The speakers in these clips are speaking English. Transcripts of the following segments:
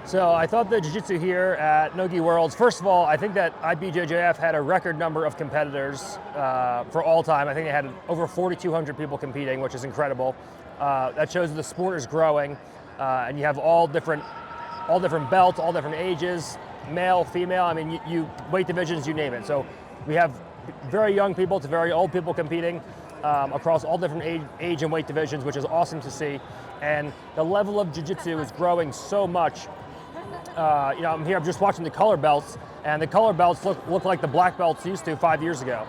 So I thought the Jiu-Jitsu here at Nogi Worlds, first of all, I think that IBJJF had a record number of competitors for all time. I think they had over 4,200 people competing, which is incredible. That shows that the sport is growing, and you have all different belts, all different ages, male, female. I mean, you weight divisions, you name it. So we have very young people to very old people competing across all different age and weight divisions, which is awesome to see. And the level of Jiu-Jitsu is growing so much. I'm here, I'm just watching the color belts, and the color belts look like the black belts used to 5 years ago.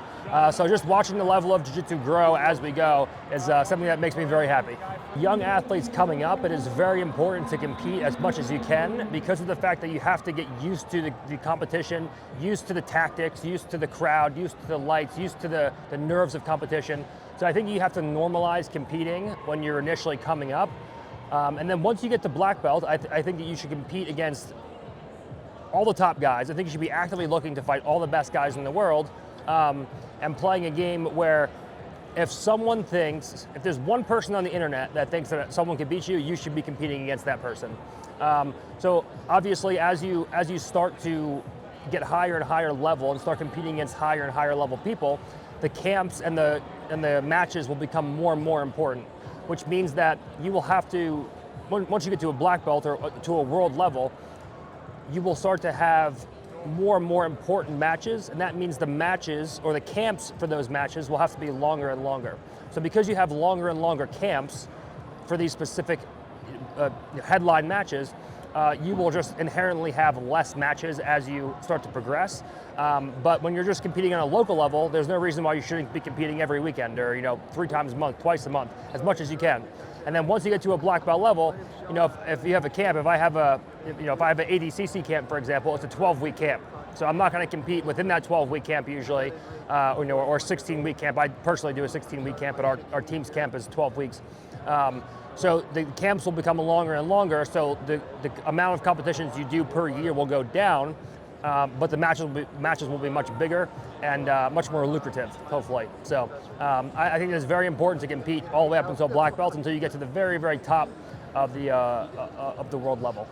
So just watching the level of Jiu-Jitsu grow as we go is something that makes me very happy. Young athletes coming up, it is very important to compete as much as you can because of the fact that you have to get used to the competition, used to the tactics, used to the crowd, used to the lights, used to the nerves of competition. So I think you have to normalize competing when you're initially coming up. And then once you get to black belt, I think that you should compete against all the top guys. I think you should be actively looking to fight all the best guys in the world, and playing a game where if there's one person on the internet that thinks that someone can beat you, you should be competing against that person. So obviously as you start to get higher and higher level and start competing against higher and higher level people, the camps and the matches will become more and more important, which means that you will have to, once you get to a black belt or to a world level, you will start to have more and more important matches, and that means the matches or the camps for those matches will have to be longer and longer. So because you have longer and longer camps for these specific headline matches, you will just inherently have less matches as you start to progress. But when you're just competing on a local level, there's no reason why you shouldn't be competing every weekend or 3 times a month, twice a month, as much as you can. And then once you get to a black belt level, if you have a camp, if I have an ADCC camp, for example, it's a 12-week camp. So I'm not going to compete within that 12-week camp usually, or 16-week camp. I personally do a 16-week camp, but our team's camp is 12 weeks. So the camps will become longer and longer, so the amount of competitions you do per year will go down, but the matches will be much bigger and much more lucrative, hopefully. So I think it's very important to compete all the way up until black belt until you get to the very, very top of the world level.